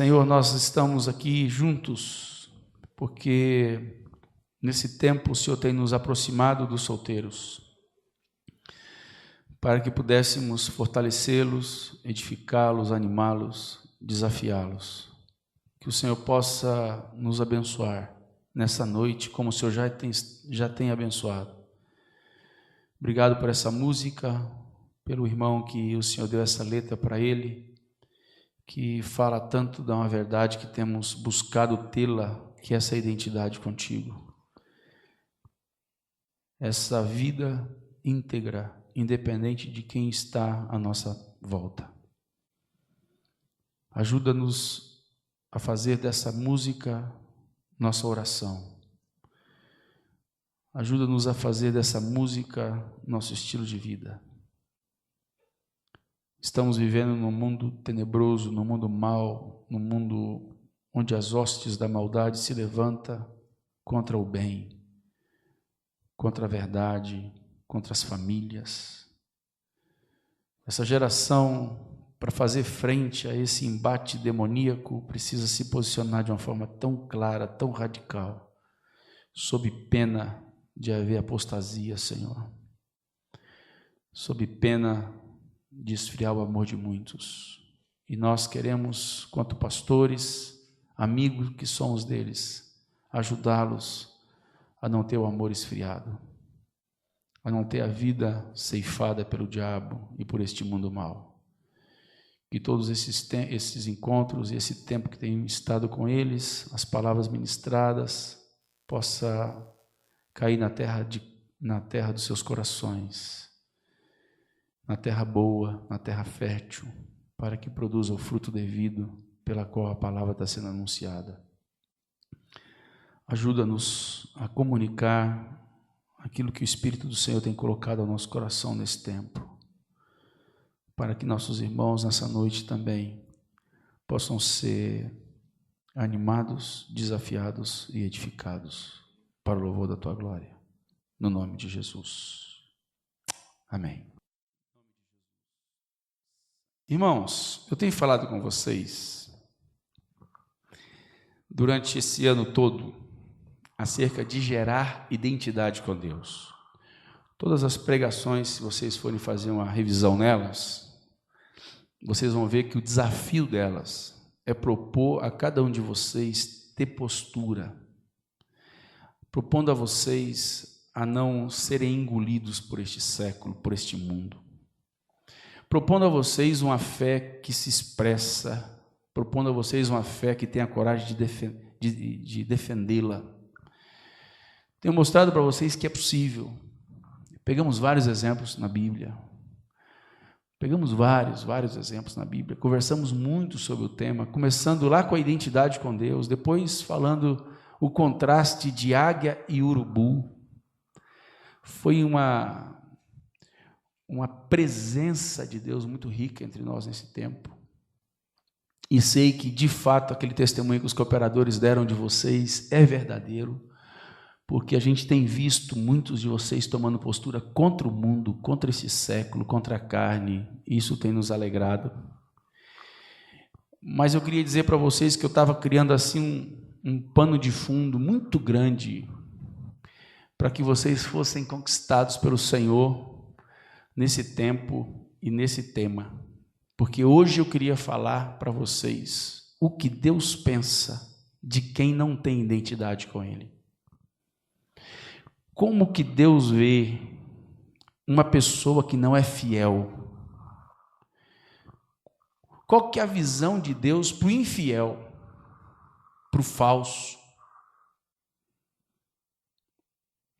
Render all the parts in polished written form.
Senhor, nós estamos aqui juntos, porque nesse tempo o Senhor tem nos aproximado dos solteiros, para que pudéssemos fortalecê-los, edificá-los, animá-los, desafiá-los. Que o Senhor possa nos abençoar nessa noite, como o Senhor já tem abençoado. Obrigado por essa música, pelo irmão que o Senhor deu essa letra para ele, que fala tanto de uma verdade que temos buscado tê-la, que é essa identidade contigo. Essa vida íntegra, independente de quem está à nossa volta. Ajuda-nos a fazer dessa música nossa oração. Ajuda-nos a fazer dessa música nosso estilo de vida. Estamos vivendo num mundo tenebroso, num mundo mau, num mundo onde as hostes da maldade se levantam contra o bem, contra a verdade, contra as famílias. Essa geração, para fazer frente a esse embate demoníaco, precisa se posicionar de uma forma tão clara, tão radical, sob pena de haver apostasia, Senhor. Sob pena de esfriar o amor de muitos. E nós queremos, quanto pastores, amigos que somos deles, ajudá-los a não ter o amor esfriado, a não ter a vida ceifada pelo diabo e por este mundo mau. Que todos esses encontros e esse tempo que tenho estado com eles, as palavras ministradas, possa cair na terra dos seus corações, na terra boa, na terra fértil, para que produza o fruto devido pela qual a palavra está sendo anunciada. Ajuda-nos a comunicar aquilo que o Espírito do Senhor tem colocado ao nosso coração nesse tempo, para que nossos irmãos nessa noite também possam ser animados, desafiados e edificados para o louvor da Tua glória. No nome de Jesus. Amém. Irmãos, eu tenho falado com vocês durante esse ano todo acerca de gerar identidade com Deus. Todas as pregações, se vocês forem fazer uma revisão nelas, vocês vão ver que o desafio delas é propor a cada um de vocês ter postura, propondo a vocês a não serem engolidos por este século, por este mundo. Propondo a vocês uma fé que se expressa, propondo a vocês uma fé que tenha a coragem de defendê-la. Tenho mostrado para vocês que é possível. Pegamos vários exemplos na Bíblia. Pegamos vários exemplos na Bíblia. Conversamos muito sobre o tema, começando lá com a identidade com Deus, depois falando o contraste de águia e urubu. Foi uma presença de Deus muito rica entre nós nesse tempo. E sei que, de fato, aquele testemunho que os cooperadores deram de vocês é verdadeiro, porque a gente tem visto muitos de vocês tomando postura contra o mundo, contra esse século, contra a carne. Isso tem nos alegrado. Mas eu queria dizer para vocês que eu estava criando assim um pano de fundo muito grande para que vocês fossem conquistados pelo Senhor nesse tempo e nesse tema, porque hoje eu queria falar para vocês o que Deus pensa de quem não tem identidade com Ele. Como que Deus vê uma pessoa que não é fiel? Qual que é a visão de Deus para o infiel, para o falso?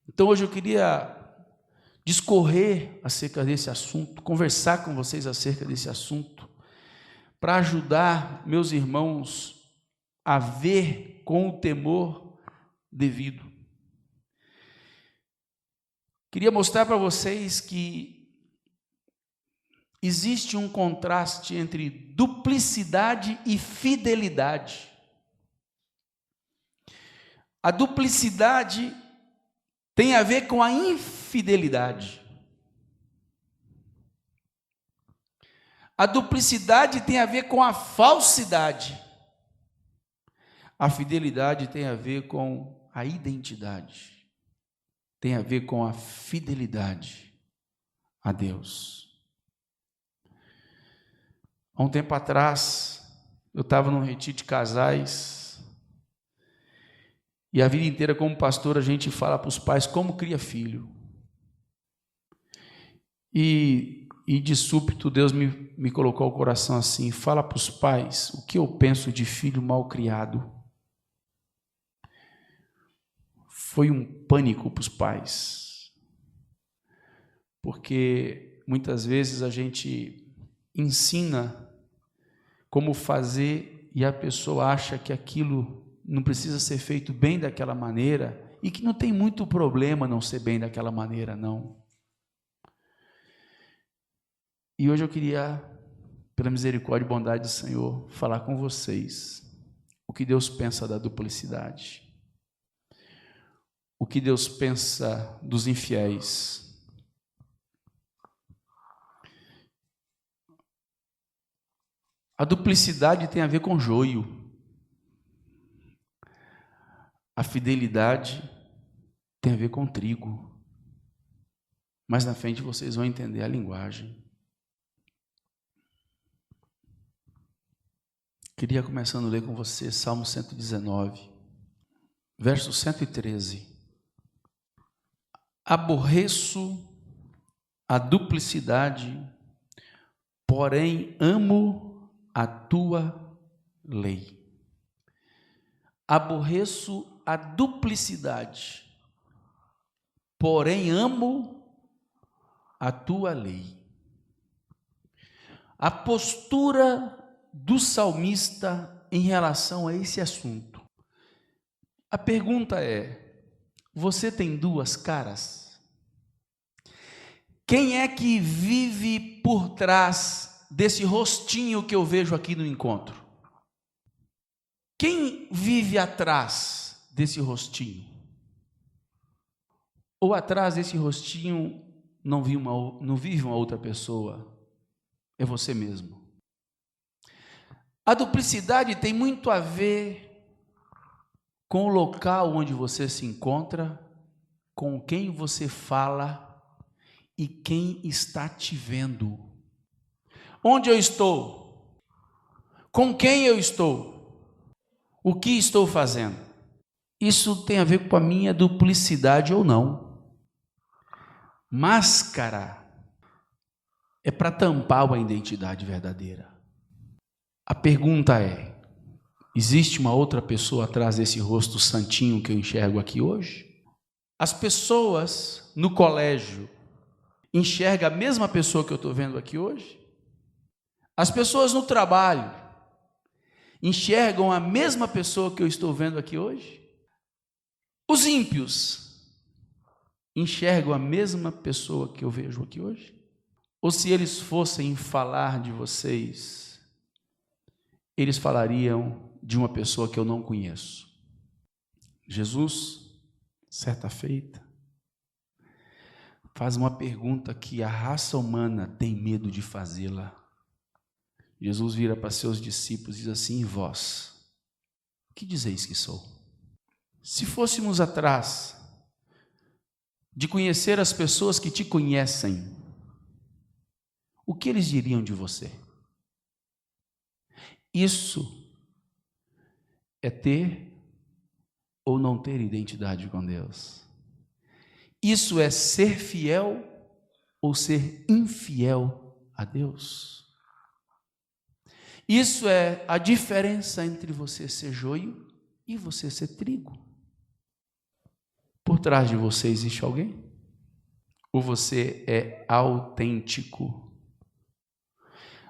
Então hoje eu queria discorrer acerca desse assunto, conversar com vocês acerca desse assunto, para ajudar meus irmãos a ver com o temor devido. Queria mostrar para vocês que existe um contraste entre duplicidade e fidelidade. A duplicidade tem a ver com a infidelidade. A duplicidade tem a ver com a falsidade. A fidelidade tem a ver com a identidade, tem a ver com a fidelidade a Deus. Há um tempo atrás, eu estava num retiro de casais, e a vida inteira como pastor a gente fala para os pais como cria filho. E de súbito Deus me colocou ao coração assim: fala para os pais o que eu penso de filho mal criado. Foi um pânico para os pais, porque muitas vezes a gente ensina como fazer e a pessoa acha que aquilo não precisa ser feito bem daquela maneira e que não tem muito problema não ser bem daquela maneira, não. E hoje eu queria, pela misericórdia e bondade do Senhor, falar com vocês o que Deus pensa da duplicidade, o que Deus pensa dos infiéis. A duplicidade tem a ver com joio. A fidelidade tem a ver com trigo. Mais na frente vocês vão entender a linguagem. Queria começando a ler com você Salmo 119, verso 113. Aborreço a duplicidade, porém amo a tua lei. Aborreço a duplicidade, porém amo a tua lei. A postura do salmista em relação a esse assunto. A pergunta é: você tem duas caras? Quem é que vive por trás desse rostinho que eu vejo aqui no encontro? Quem vive atrás desse rostinho? Ou atrás desse rostinho não vive uma outra pessoa? É você mesmo. A duplicidade tem muito a ver com o local onde você se encontra, com quem você fala e quem está te vendo. Onde eu estou? Com quem eu estou? O que estou fazendo? Isso tem a ver com a minha duplicidade ou não. Máscara é para tampar uma identidade verdadeira. A pergunta é: existe uma outra pessoa atrás desse rosto santinho que eu enxergo aqui hoje? As pessoas no colégio enxergam a mesma pessoa que eu estou vendo aqui hoje? As pessoas no trabalho enxergam a mesma pessoa que eu estou vendo aqui hoje? Os ímpios enxergam a mesma pessoa que eu vejo aqui hoje? Ou se eles fossem falar de vocês, eles falariam de uma pessoa que eu não conheço? Jesus, certa feita, faz uma pergunta que a raça humana tem medo de fazê-la. Jesus vira para seus discípulos e diz assim: e vós, o que dizeis que sou? Se fôssemos atrás de conhecer as pessoas que te conhecem, o que eles diriam de você? Isso é ter ou não ter identidade com Deus. Isso é ser fiel ou ser infiel a Deus. Isso é a diferença entre você ser joio e você ser trigo. Por trás de você existe alguém? Ou você é autêntico?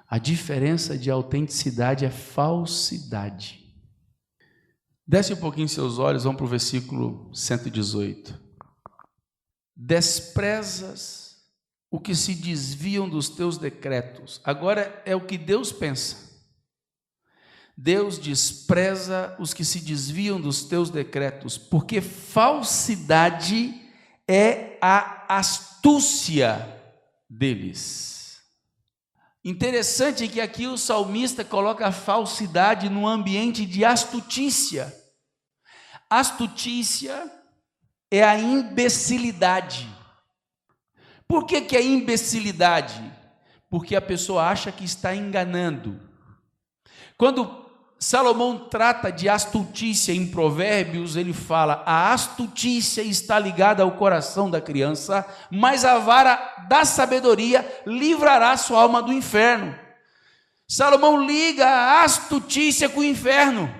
A diferença de autenticidade é falsidade. Desce um pouquinho seus olhos, vamos para o versículo 118. Desprezas o que se desviam dos teus decretos. Agora é o que Deus pensa. Deus despreza os que se desviam dos teus decretos, porque falsidade é a astúcia deles. Interessante que aqui o salmista coloca a falsidade num ambiente de astutícia. Astutícia é a imbecilidade. Por que é imbecilidade? Porque a pessoa acha que está enganando. Quando Salomão trata de astutícia em Provérbios, ele fala: a astutícia está ligada ao coração da criança, mas a vara da sabedoria livrará sua alma do inferno. Salomão liga a astutícia com o inferno,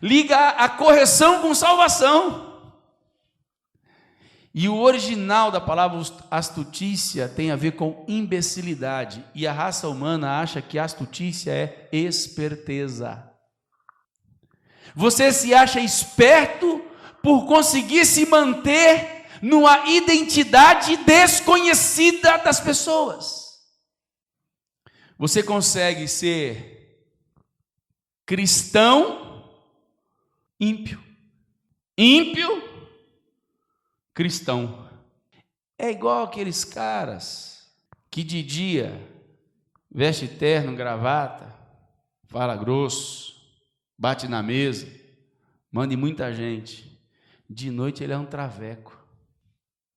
liga a correção com salvação. E o original da palavra astutícia tem a ver com imbecilidade. E a raça humana acha que astutícia é esperteza. Você se acha esperto por conseguir se manter numa identidade desconhecida das pessoas. Você consegue ser cristão ímpio. Ímpio cristão. É igual aqueles caras que de dia veste terno, gravata, fala grosso, bate na mesa, manda em muita gente. De noite ele é um traveco.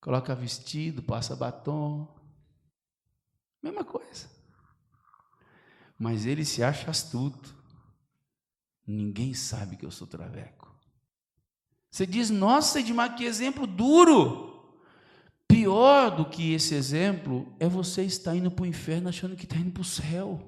Coloca vestido, passa batom. Mesma coisa. Mas ele se acha astuto. Ninguém sabe que eu sou traveco. Você diz: nossa, Edmar, que exemplo duro. Pior do que esse exemplo é você estar indo para o inferno achando que está indo para o céu.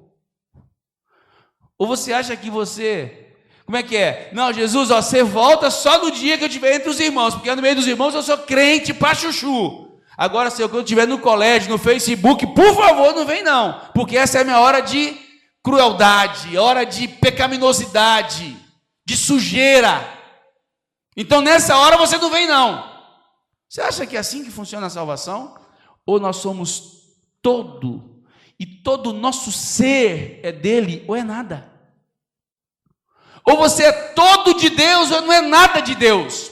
Ou você acha que você... Como é que é? Não, Jesus, ó, você volta só no dia que eu estiver entre os irmãos, porque no meio dos irmãos eu sou crente pra chuchu. Agora, se eu estiver no colégio, no Facebook, por favor, não vem não, porque essa é a minha hora de crueldade, hora de pecaminosidade, de sujeira. Então, nessa hora você não vem não. Você acha que é assim que funciona a salvação? Ou nós somos todo, e todo o nosso ser é dele, ou é nada? Ou você é todo de Deus, ou não é nada de Deus?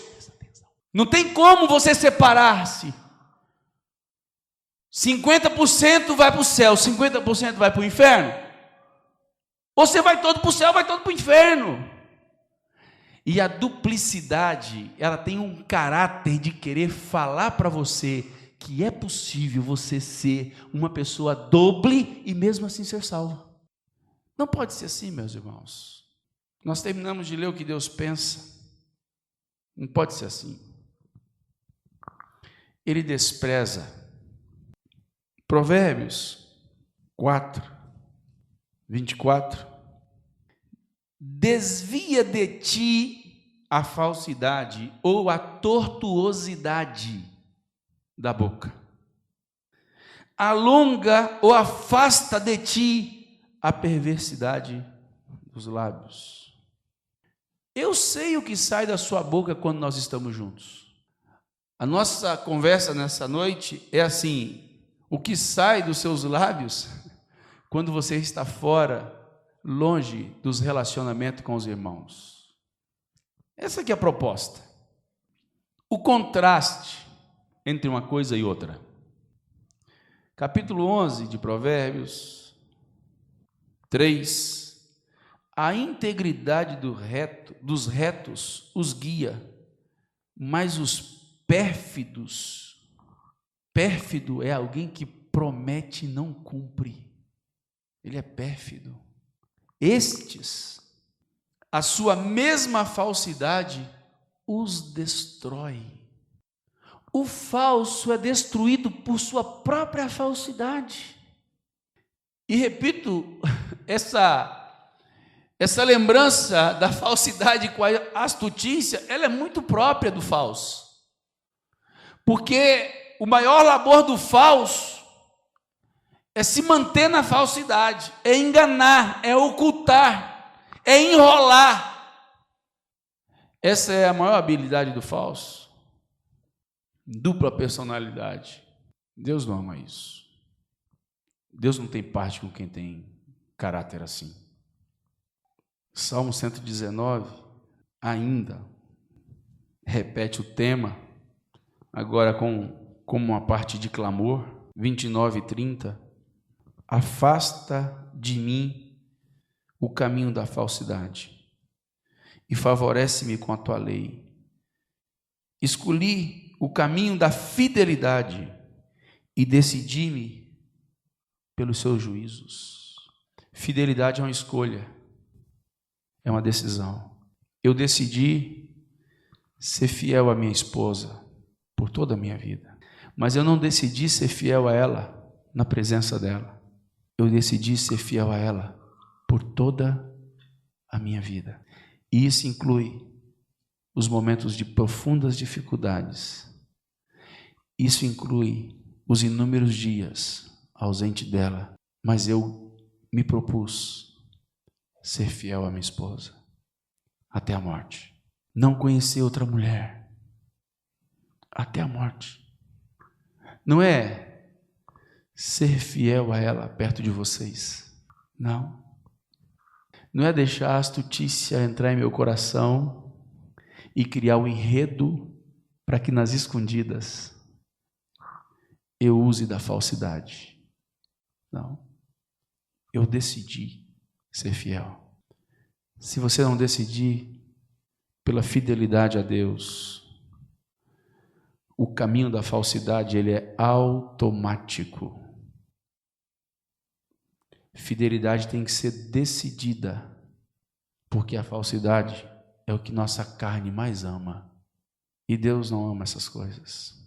Não tem como você separar-se. 50% vai para o céu, 50% vai para o inferno. Ou você vai todo para o céu, vai todo para o inferno. E a duplicidade, ela tem um caráter de querer falar para você que é possível você ser uma pessoa doble e mesmo assim ser salvo. Não pode ser assim, meus irmãos. Nós terminamos de ler o que Deus pensa. Não pode ser assim. Ele despreza. Provérbios 4, 24. Desvia de ti a falsidade ou a tortuosidade da boca. Alonga ou afasta de ti a perversidade dos lábios. Eu sei o que sai da sua boca quando nós estamos juntos. A nossa conversa nessa noite é assim: o que sai dos seus lábios quando você está fora, longe dos relacionamentos com os irmãos. Essa aqui é a proposta. O contraste entre uma coisa e outra. Capítulo 11 de Provérbios 3. A integridade dos retos os guia, mas os pérfidos, pérfido é alguém que promete e não cumpre. Ele é pérfido. Estes, a sua mesma falsidade os destrói. O falso é destruído por sua própria falsidade. E repito, essa lembrança da falsidade com a astutícia, ela é muito própria do falso. Porque o maior labor do falso é se manter na falsidade, é enganar, é ocultar, é enrolar. Essa é a maior habilidade do falso. Dupla personalidade. Deus não ama isso. Deus não tem parte com quem tem caráter assim. Salmo 119 ainda repete o tema, agora como uma parte de clamor. 29 e 30. Afasta de mim o caminho da falsidade e favorece-me com a tua lei. Escolhi o caminho da fidelidade e decidi-me pelos seus juízos. Fidelidade é uma escolha, é uma decisão. Eu decidi ser fiel à minha esposa por toda a minha vida, mas eu não decidi ser fiel a ela na presença dela. Eu decidi ser fiel a ela por toda a minha vida. E isso inclui os momentos de profundas dificuldades. Isso inclui os inúmeros dias ausente dela, mas eu me propus ser fiel à minha esposa até a morte. Não conhecer outra mulher até a morte. Não é ser fiel a ela perto de vocês. Não. Não é deixar a astutícia entrar em meu coração e criar um enredo para que nas escondidas eu use da falsidade. Não. Eu decidi ser fiel. Se você não decidir pela fidelidade a Deus, o caminho da falsidade, ele é automático. Fidelidade tem que ser decidida, porque a falsidade é o que nossa carne mais ama. E Deus não ama essas coisas.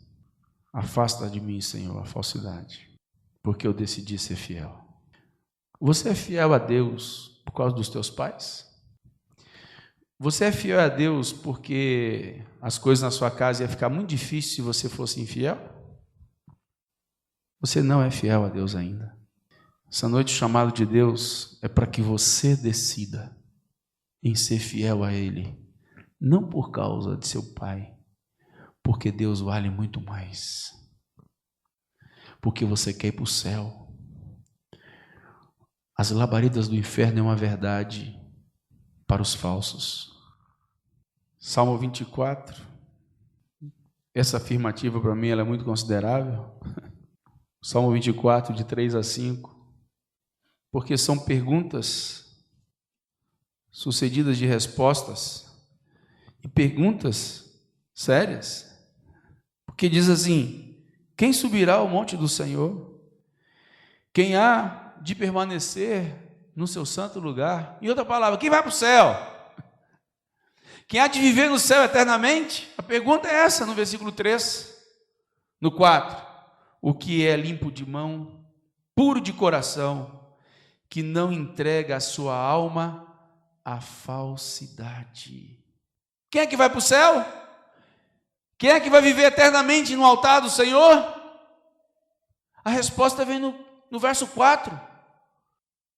Afasta de mim, Senhor, a falsidade, porque eu decidi ser fiel. Você é fiel a Deus por causa dos teus pais? Você é fiel a Deus porque as coisas na sua casa iam ficar muito difíceis se você fosse infiel? Você não é fiel a Deus ainda. Essa noite o chamado de Deus é para que você decida em ser fiel a Ele, não por causa de seu pai, porque Deus vale muito mais, porque você quer ir para o céu. As labaredas do inferno é uma verdade para os falsos. Salmo 24, essa afirmativa para mim ela é muito considerável. Salmo 24, de 3 a 5, porque são perguntas sucedidas de respostas, e perguntas sérias, porque diz assim: quem subirá ao monte do Senhor? Quem há de permanecer no seu santo lugar? Em outra palavra, quem vai para o céu? Quem há de viver no céu eternamente? A pergunta é essa no versículo 3. No 4, o que é limpo de mão, puro de coração, que não entrega a sua alma à falsidade. Quem é que vai para o céu? Quem é que vai viver eternamente no altar do Senhor? A resposta vem no verso 4.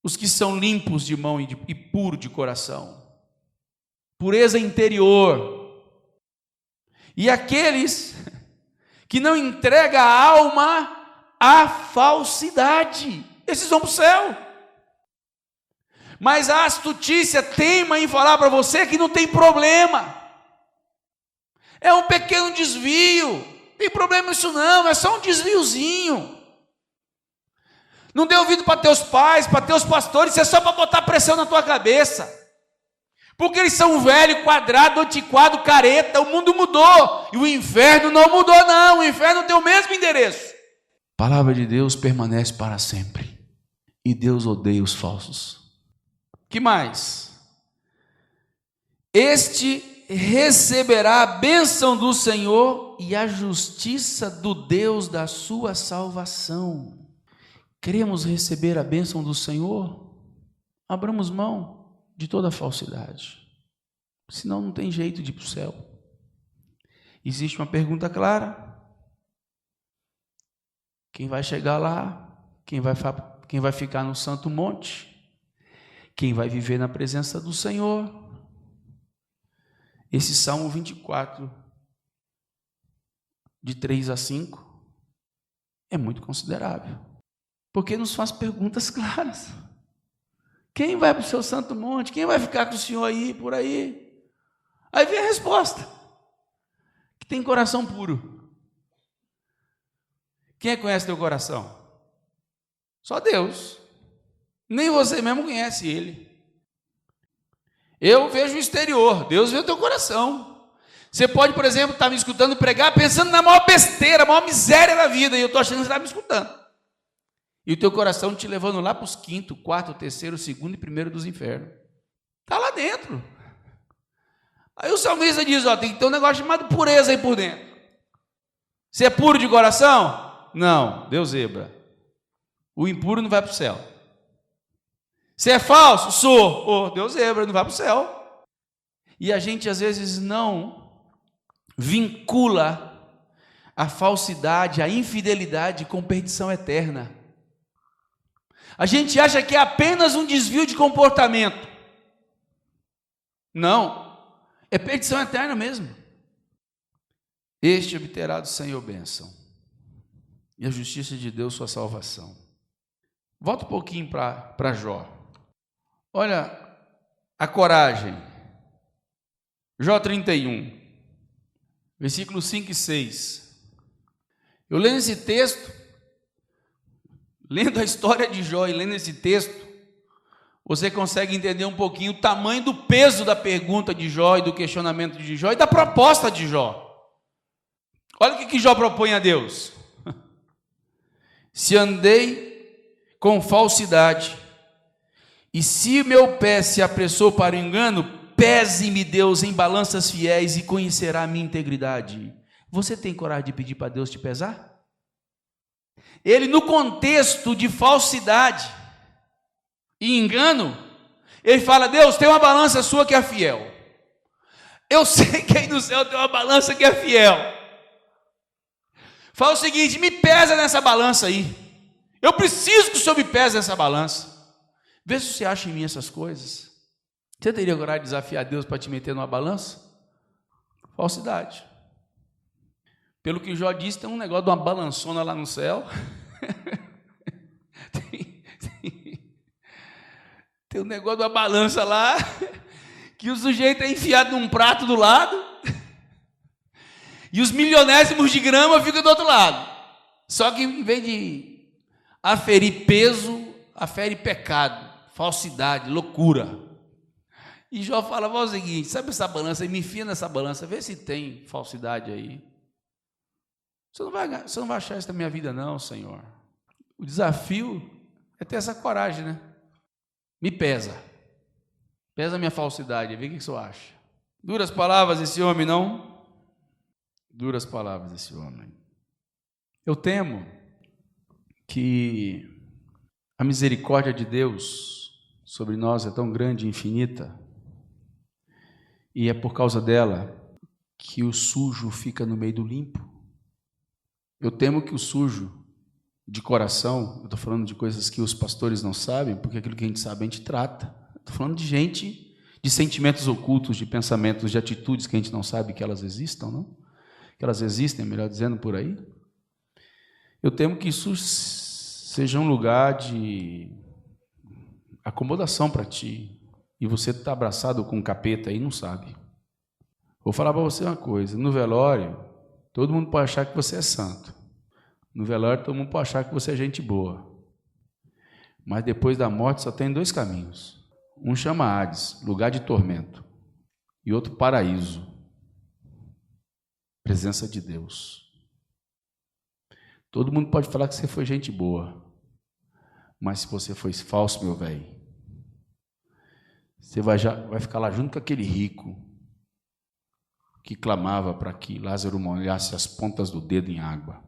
Os que são limpos de mão e puro de coração. Pureza interior. E aqueles que não entregam a alma à falsidade, esses vão para o céu. Mas a astutícia teima em falar para você que não tem problema. É um pequeno desvio. Não tem problema isso não, é só um desviozinho. Não dê ouvido para teus pais, para teus pastores, isso é só para botar pressão na tua cabeça. Porque eles são velho, quadrado, antiquado, careta, o mundo mudou. E o inferno não mudou não, o inferno tem o mesmo endereço. A palavra de Deus permanece para sempre. E Deus odeia os falsos. Que mais? Este receberá a bênção do Senhor e a justiça do Deus da sua salvação. Queremos receber a bênção do Senhor? Abramos mão de toda a falsidade. Senão não tem jeito de ir para o céu. Existe uma pergunta clara. Quem vai chegar lá? Quem vai ficar no santo monte? Quem vai viver na presença do Senhor? Esse Salmo 24, de 3 a 5, é muito considerável, porque nos faz perguntas claras. Quem vai para o seu santo monte? Quem vai ficar com o Senhor aí, por aí? Aí vem a resposta, que tem coração puro. Quem conhece teu coração? Só Deus. Nem você mesmo conhece Ele. Eu vejo o exterior, Deus vê o teu coração. Você pode, por exemplo, estar me escutando pregar pensando na maior besteira, a maior miséria da vida, e eu estou achando que você está me escutando. E o teu coração te levando lá para os quinto, quarto, terceiro, segundo e primeiro dos infernos. Está lá dentro. Aí o salmista diz, tem que ter um negócio chamado pureza aí por dentro. Você é puro de coração? Não, Deus zebra. O impuro não vai para o céu. Você é falso? Sou. Deus zebra, não vai para o céu. E a gente às vezes não vincula a falsidade, a infidelidade com perdição eterna. A gente acha que é apenas um desvio de comportamento. Não, é perdição eterna mesmo. Este obterá do Senhor bênção, e a justiça de Deus sua salvação. Volta um pouquinho para Jó. Olha a coragem. Jó 31, versículos 5 e 6. Eu lendo esse texto, lendo a história de Jó e lendo esse texto, você consegue entender um pouquinho o tamanho do peso da pergunta de Jó e do questionamento de Jó e da proposta de Jó. Olha o que Jó propõe a Deus. Se andei com falsidade, e se meu pé se apressou para o engano, pese-me Deus em balanças fiéis e conhecerá a minha integridade. Você tem coragem de pedir para Deus te pesar? Ele, no contexto de falsidade e engano, ele fala, Deus, tem uma balança sua que é fiel. Eu sei que aí no céu tem uma balança que é fiel. Fala o seguinte, me pesa nessa balança aí. Eu preciso que o Senhor me pese nessa balança. Vê se você acha em mim essas coisas. Você teria coragem de desafiar Deus para te meter numa balança? Falsidade. Pelo que Jó disse, tem um negócio de uma balançona lá no céu. Tem um negócio de uma balança lá, que o sujeito é enfiado num prato do lado, e os milionésimos de grama ficam do outro lado. Só que em vez de aferir peso, afere pecado, falsidade, loucura. E Jó falava o seguinte, sabe essa balança, me enfia nessa balança, vê se tem falsidade aí. Você não vai achar isso na minha vida não, Senhor. O desafio é ter essa coragem, né? Me pesa. Pesa a minha falsidade, vê o que você acha. Duras palavras esse homem, não? Duras palavras esse homem. Eu temo que a misericórdia de Deus sobre nós é tão grande e infinita, e é por causa dela que o sujo fica no meio do limpo. Eu temo que o sujo de coração, eu estou falando de coisas que os pastores não sabem, porque aquilo que a gente sabe a gente trata. Estou falando de gente, de sentimentos ocultos, de pensamentos, de atitudes que a gente não sabe que elas existam, não? Que elas existem, melhor dizendo, por aí. Eu temo que isso seja um lugar de acomodação para ti, e você está abraçado com um capeta aí e não sabe. Vou falar para você uma coisa, no velório, todo mundo pode achar que você é santo. No velório, todo mundo pode achar que você é gente boa. Mas depois da morte só tem dois caminhos. Um chama Hades, lugar de tormento, e outro paraíso, presença de Deus. Todo mundo pode falar que você foi gente boa, mas se você foi falso, meu velho, você vai ficar lá junto com aquele rico que clamava para que Lázaro molhasse as pontas do dedo em água.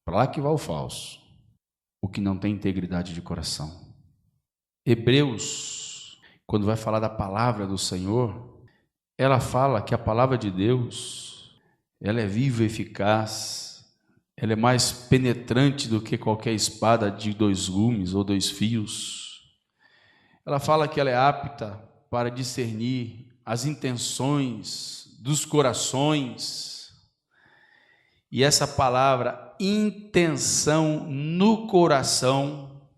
Para lá que vai o falso, o que não tem integridade de coração. Hebreus, quando vai falar da palavra do Senhor, ela fala que a palavra de Deus, ela é viva e eficaz, ela é mais penetrante do que qualquer espada de 2 gumes ou 2 fios. Ela fala que ela é apta para discernir as intenções dos corações. E essa palavra, intenção no coração,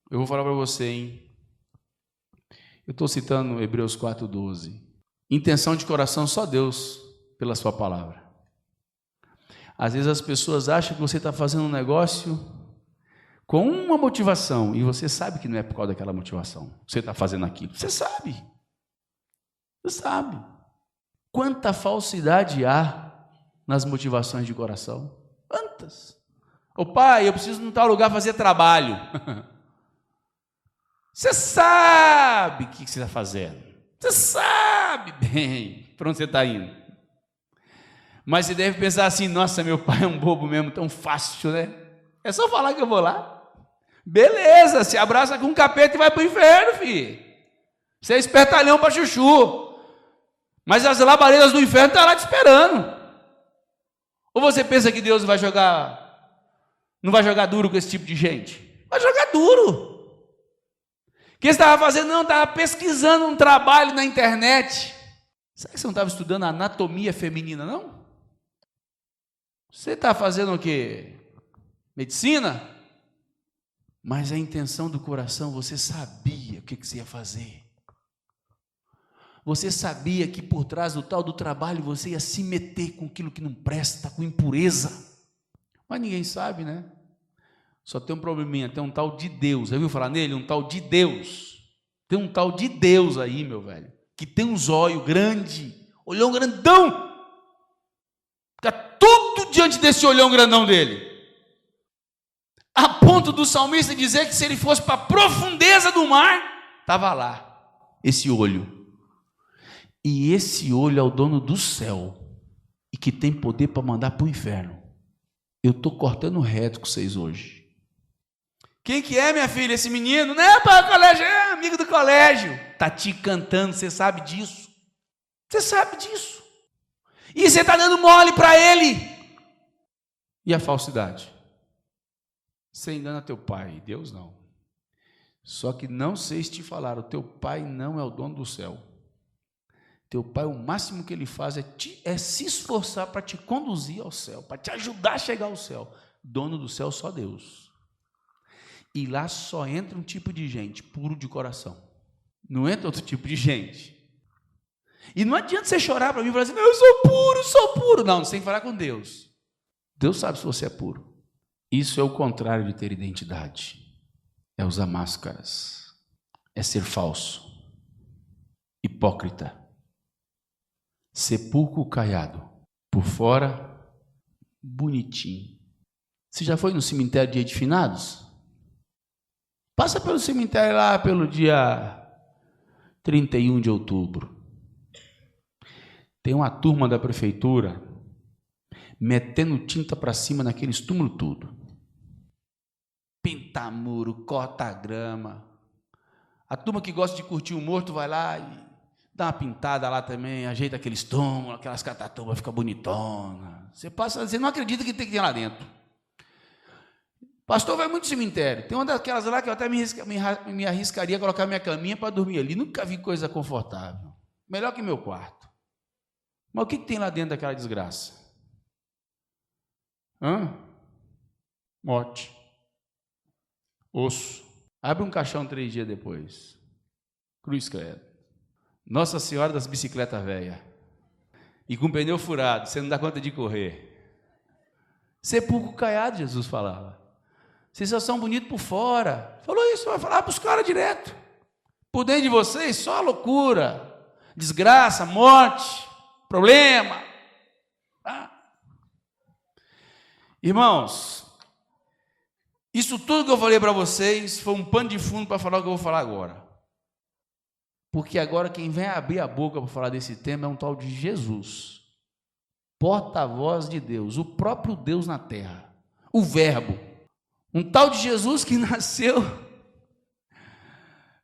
eu vou falar para você, hein? Eu estou citando Hebreus 4:12. Intenção de coração só Deus, pela sua palavra. Às vezes as pessoas acham que você está fazendo um negócio com uma motivação, e você sabe que não é por causa daquela motivação. Você está fazendo aquilo, você sabe. Você sabe quanta falsidade há nas motivações de coração? Quantas? Ô pai, eu preciso em tal lugar fazer trabalho. Você sabe o que você está fazendo. Você sabe bem para onde você está indo. Mas você deve pensar assim, nossa, meu pai é um bobo mesmo, tão fácil, né? É só falar que eu vou lá. Beleza, se abraça com um capeta e vai para o inferno, filho. Você é espertalhão para chuchu. Mas as labaredas do inferno estão lá te esperando. Ou você pensa que Deus não vai jogar duro com esse tipo de gente? Vai jogar duro. O que você estava fazendo? Não, estava pesquisando um trabalho na internet. Será que você não estava estudando anatomia feminina, não? Você está fazendo o quê? Medicina? Mas a intenção do coração, você sabia o que você ia fazer. Você sabia que por trás do tal do trabalho você ia se meter com aquilo que não presta, com impureza. Mas ninguém sabe, né? Só tem um probleminha, tem um tal de Deus. Já ouviu falar nele? Um tal de Deus. Tem um tal de Deus aí, meu velho, que tem um zóio grande, olhão grandão. Fica tudo diante desse olhão grandão dele. A ponto do salmista dizer que se ele fosse para a profundeza do mar, estava lá, esse olho. E esse olho é o dono do céu e que tem poder para mandar para o inferno. Eu estou cortando reto com vocês hoje. Quem que é, minha filha, esse menino? Não é para o colégio, é amigo do colégio. Está te cantando, você sabe disso. Você sabe disso. E você está dando mole para ele. E a falsidade? Você engana teu pai, Deus não. Só que não sei se te falaram, o teu pai não é o dono do céu. Teu pai, o máximo que ele faz é se esforçar para te conduzir ao céu, para te ajudar a chegar ao céu. Dono do céu só Deus. E lá só entra um tipo de gente, puro de coração. Não entra outro tipo de gente. E não adianta você chorar para mim e falar assim, não, eu sou puro, sou puro. Não, você tem que falar com Deus. Deus sabe se você é puro. Isso é o contrário de ter identidade. É usar máscaras. É ser falso. Hipócrita. Sepulcro caiado. Por fora, bonitinho. Você já foi no cemitério Dia de Finados? Passa pelo cemitério lá pelo dia 31 de outubro. Tem uma turma da prefeitura metendo tinta para cima naqueles túmulos tudo. Pinta muro, corta grama. A turma que gosta de curtir o morto vai lá e dá uma pintada lá também, ajeita aqueles túmulos, aquelas catatumbas, fica bonitona. Você passa, você não acredita que tem lá dentro. Pastor vai muito no cemitério. Tem uma daquelas lá que eu até me arriscaria a colocar minha caminha para dormir ali. Nunca vi coisa confortável. Melhor que meu quarto. Mas o que tem lá dentro daquela desgraça? Morte. Osso. Abre um caixão 3 dias depois. Cruz credo. Nossa Senhora das bicicletas velhas. E com pneu furado, você não dá conta de correr. Sepulcro caiado, Jesus falava. Vocês só são bonitos por fora. Falou isso, vai falar para os caras direto. Por dentro de vocês, só loucura, desgraça, morte, problema. Irmãos, isso tudo que eu falei para vocês foi um pano de fundo para falar o que eu vou falar agora. Porque agora quem vem abrir a boca para falar desse tema é um tal de Jesus, porta-voz de Deus, o próprio Deus na terra, o Verbo, um tal de Jesus que nasceu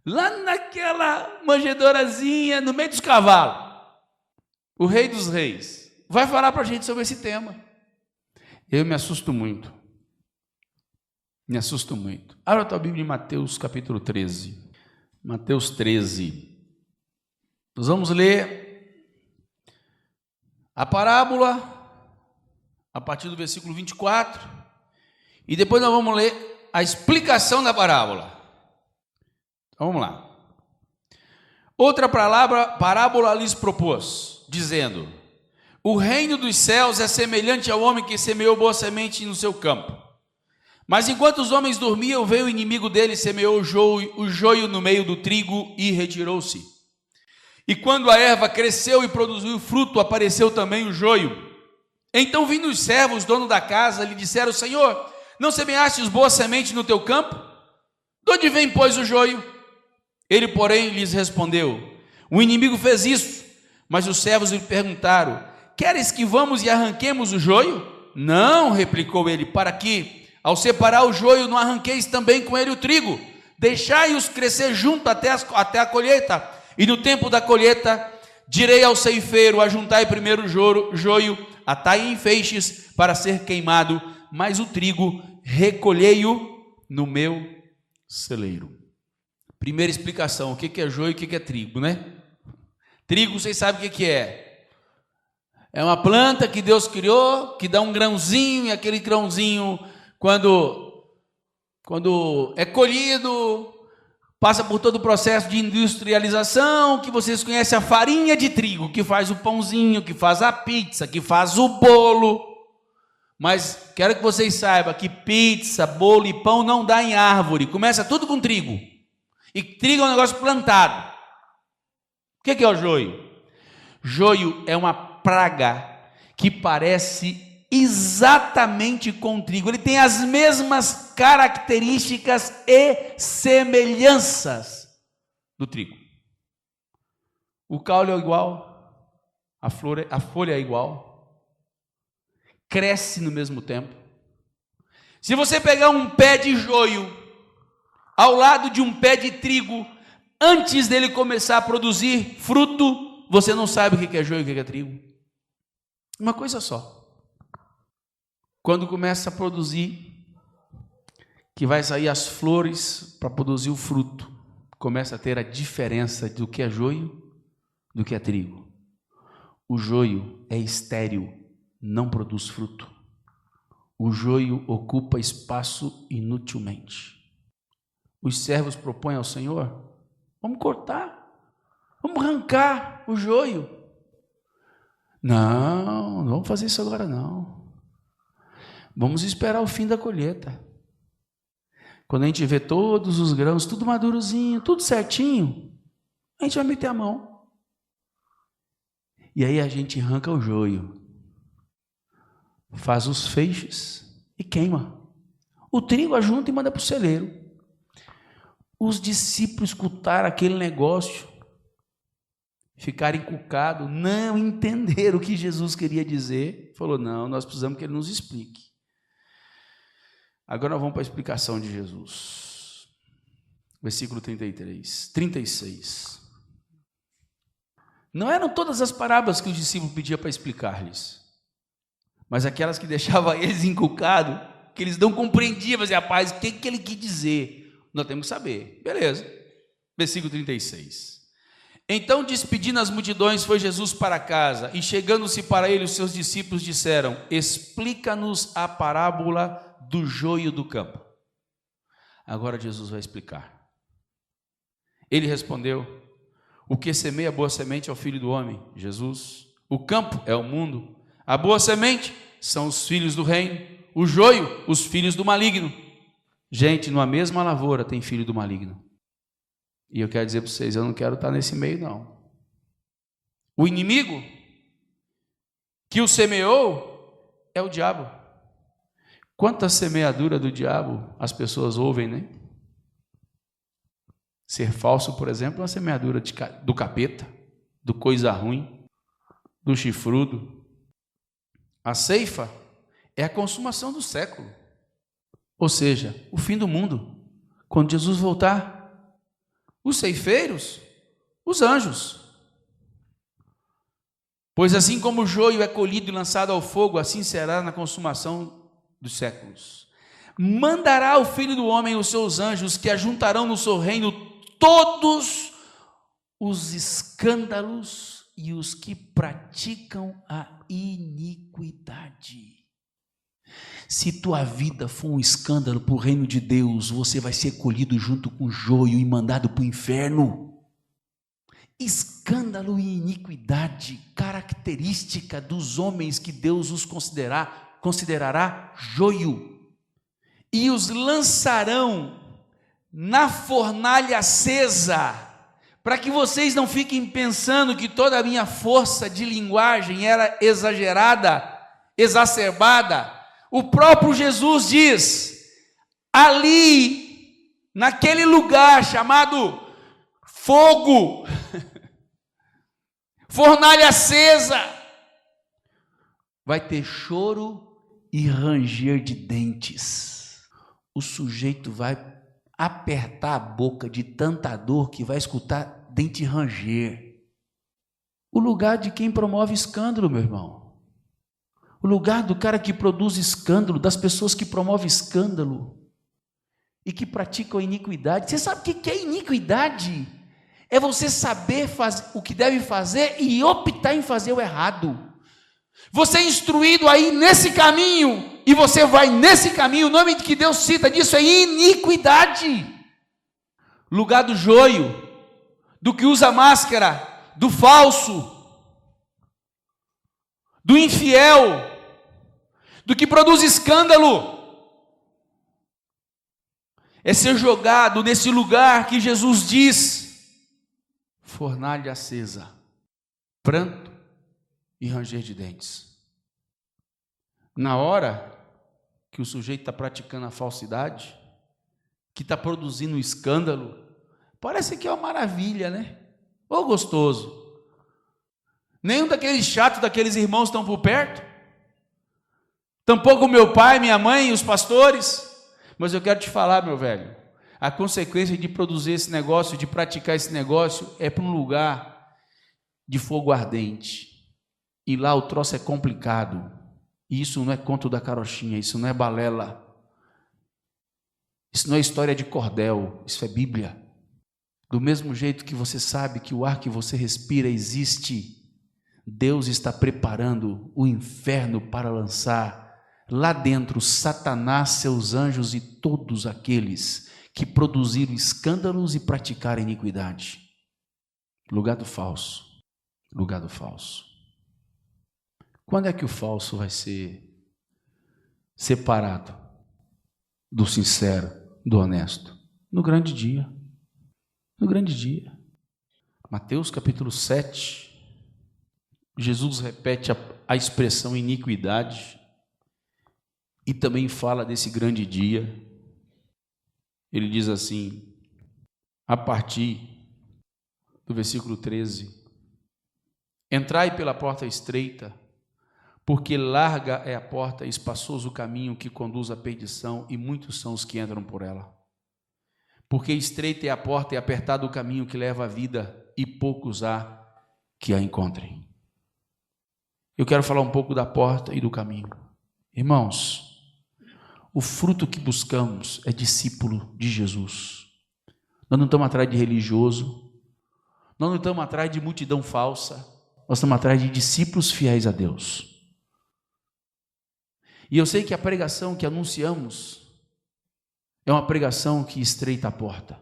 lá naquela manjedourazinha no meio dos cavalos, o Rei dos Reis, vai falar para a gente sobre esse tema. Eu me assusto muito. Me assusto muito. Abra a tua Bíblia em Mateus capítulo 13. Mateus 13. Nós vamos ler a parábola a partir do versículo 24 e depois nós vamos ler a explicação da parábola. Então, vamos lá. Outra parábola lhes propôs, dizendo: o reino dos céus é semelhante ao homem que semeou boa semente no seu campo. Mas enquanto os homens dormiam, veio o inimigo dele, semeou o joio no meio do trigo e retirou-se. E quando a erva cresceu e produziu fruto, apareceu também o joio. Então, vindo os servos, dono da casa, lhe disseram: Senhor, não semeastes boa semente no teu campo? De onde vem, pois, o joio? Ele, porém, lhes respondeu: o inimigo fez isso. Mas os servos lhe perguntaram: queres que vamos e arranquemos o joio? Não, replicou ele, para que, ao separar o joio, não arranqueis também com ele o trigo. Deixai-os crescer junto até a colheita. E no tempo da colheita, direi ao ceifeiro: ajuntai primeiro o joio, atai em feixes para ser queimado, mas o trigo recolhei-o no meu celeiro. Primeira explicação: o que é joio e o que é trigo, né? Trigo, vocês sabem o que é? É uma planta que Deus criou, que dá um grãozinho, e aquele grãozinho, quando é colhido, passa por todo o processo de industrialização, que vocês conhecem, a farinha de trigo, que faz o pãozinho, que faz a pizza, que faz o bolo. Mas quero que vocês saibam que pizza, bolo e pão não dá em árvore, começa tudo com trigo. E trigo é um negócio plantado. O que é o joio? Joio é uma praga que parece exatamente com o trigo. Ele tem as mesmas características e semelhanças do trigo. O caule é igual, a folha é igual, cresce no mesmo tempo. Se você pegar um pé de joio ao lado de um pé de trigo, antes dele começar a produzir fruto, você não sabe o que é joio e o que é trigo. Uma coisa só. Quando começa a produzir, que vai sair as flores para produzir o fruto, começa a ter a diferença do que é joio, do que é trigo. O joio é estéril, não produz fruto. O joio ocupa espaço inutilmente. Os servos propõem ao Senhor: vamos cortar, vamos arrancar o joio. Não vamos fazer isso agora não. Vamos esperar o fim da colheita. Quando a gente vê todos os grãos, tudo madurozinho, tudo certinho, a gente vai meter a mão. E aí a gente arranca o joio, faz os feixes e queima. O trigo ajunta e manda para o celeiro. Os discípulos escutaram aquele negócio, ficaram encucados, não entenderam o que Jesus queria dizer. Falou: não, nós precisamos que ele nos explique. Agora nós vamos para a explicação de Jesus. Versículo 36. Não eram todas as parábolas que os discípulos pediam para explicar-lhes, mas aquelas que deixavam eles encucados, que eles não compreendiam. Mas, rapaz, o que ele quis dizer? Nós temos que saber. Beleza. Versículo 36. Então, despedindo as multidões, foi Jesus para casa, e chegando-se para ele, os seus discípulos disseram: explica-nos a parábola do joio do campo. Agora Jesus vai explicar. Ele respondeu: o que semeia a boa semente é o Filho do Homem, Jesus. O campo é o mundo. A boa semente são os filhos do reino. O joio, os filhos do maligno. Gente, numa mesma lavoura tem filho do maligno. E eu quero dizer para vocês, eu não quero estar nesse meio não. O inimigo que o semeou é o diabo. Quanta semeadura do diabo as pessoas ouvem, né? Ser falso, por exemplo, é uma semeadura do capeta, do coisa ruim, do chifrudo. A ceifa é a consumação do século, ou seja, o fim do mundo. Quando Jesus voltar, os ceifeiros, os anjos. Pois assim como o joio é colhido e lançado ao fogo, assim será na consumação dos séculos. Mandará o Filho do Homem os seus anjos, que ajuntarão no seu reino todos os escândalos e os que praticam a iniquidade. Se tua vida for um escândalo para o reino de Deus, você vai ser colhido junto com o joio e mandado para o inferno. Escândalo e iniquidade, característica dos homens que Deus os considerará joio, e os lançarão na fornalha acesa, para que vocês não fiquem pensando que toda a minha força de linguagem era exagerada, exacerbada. O próprio Jesus diz, ali, naquele lugar chamado fogo, fornalha acesa, vai ter choro e ranger de dentes. O sujeito vai apertar a boca de tanta dor que vai escutar dente ranger. O lugar de quem promove escândalo, meu irmão. O lugar do cara que produz escândalo, das pessoas que promovem escândalo e que praticam iniquidade. Você sabe o que é iniquidade? É você saber o que deve fazer e optar em fazer o errado. Você é instruído aí nesse caminho e você vai nesse caminho. O nome que Deus cita disso é iniquidade. Lugar do joio, do que usa máscara, do falso, do infiel, do que produz escândalo. É ser jogado nesse lugar que Jesus diz, fornalha acesa, pranto e ranger de dentes. Na hora que o sujeito está praticando a falsidade, que está produzindo um escândalo, parece que é uma maravilha, né? Ou gostoso. Nenhum daqueles chatos, daqueles irmãos estão por perto. Tampouco meu pai, minha mãe e os pastores. Mas eu quero te falar, meu velho, a consequência de produzir esse negócio, de praticar esse negócio, é para um lugar de fogo ardente. E lá o troço é complicado. E isso não é conto da carochinha, isso não é balela. Isso não é história de cordel, isso é Bíblia. Do mesmo jeito que você sabe que o ar que você respira existe, Deus está preparando o inferno para lançar lá dentro Satanás, seus anjos e todos aqueles que produziram escândalos e praticaram iniquidade. Lugar do falso. Lugar do falso. Quando é que o falso vai ser separado do sincero, do honesto? No grande dia. No grande dia. Mateus capítulo 7, Jesus repete a expressão iniquidade e também fala desse grande dia. Ele diz assim, a partir do versículo 13, entrai pela porta estreita, porque larga é a porta e espaçoso o caminho que conduz à perdição, e muitos são os que entram por ela. Porque estreita é a porta e apertado o caminho que leva à vida, e poucos há que a encontrem. Eu quero falar um pouco da porta e do caminho. Irmãos, o fruto que buscamos é discípulo de Jesus. Nós não estamos atrás de religioso, nós não estamos atrás de multidão falsa, nós estamos atrás de discípulos fiéis a Deus. E eu sei que a pregação que anunciamos é uma pregação que estreita a porta.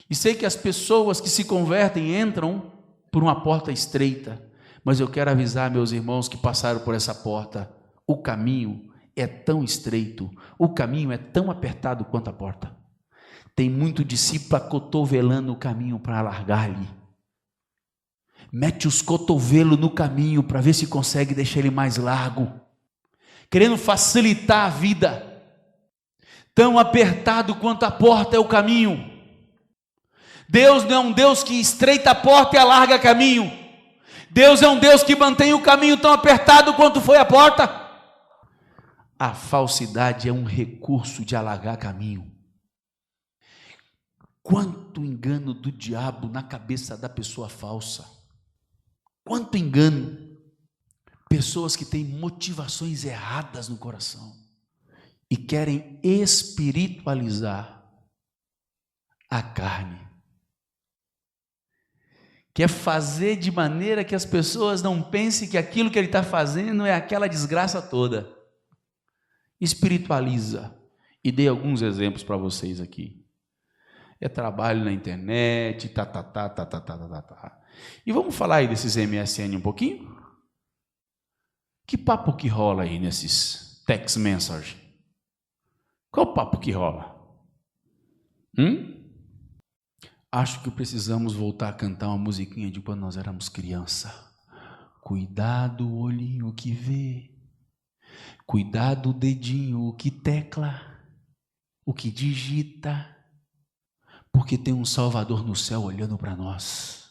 E sei que as pessoas que se convertem entram por uma porta estreita, mas eu quero avisar meus irmãos que passaram por essa porta, o caminho é tão estreito, o caminho é tão apertado quanto a porta. Tem muito discípulo acotovelando o caminho para alargar-lhe. Mete os cotovelos no caminho para ver se consegue deixar ele mais largo, querendo facilitar a vida. Tão apertado quanto a porta é o caminho. Deus não é um Deus que estreita a porta e alarga caminho. Deus é um Deus que mantém o caminho tão apertado quanto foi a porta. A falsidade é um recurso de alargar caminho. Quanto engano do diabo na cabeça da pessoa falsa. Quanto engano. Pessoas que têm motivações erradas no coração e querem espiritualizar a carne. Quer fazer de maneira que as pessoas não pensem que aquilo que ele está fazendo é aquela desgraça toda. Espiritualiza. E dei alguns exemplos para vocês aqui. É trabalho na internet, E vamos falar aí desses MSN um pouquinho? Que papo que rola aí nesses text message? Qual o papo que rola? Acho que precisamos voltar a cantar uma musiquinha de quando nós éramos criança. Cuidado o olhinho que vê, cuidado o dedinho o que tecla, o que digita, porque tem um Salvador no céu olhando para nós.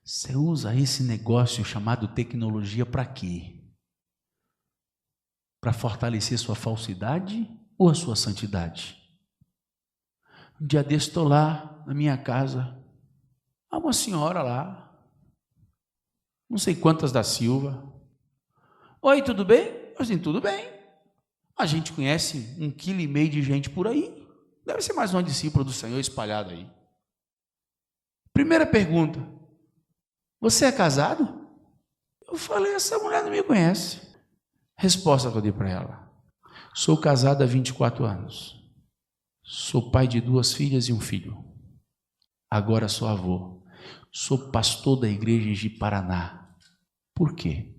Você usa esse negócio chamado tecnologia para quê? Para fortalecer sua falsidade ou a sua santidade? Um dia desse estou lá na minha casa, há uma senhora lá, não sei quantas da Silva. Oi, tudo bem? Assim, tudo bem. A gente conhece 1,5 kg de gente por aí. Deve ser mais uma discípula do Senhor espalhada aí. Primeira pergunta: você é casado? Eu falei, essa mulher não me conhece. Resposta que eu dei para ela: sou casado há 24 anos. Sou pai de 2 filhas e 1 filho. Agora sou avô. Sou pastor da igreja de Paraná. Por quê?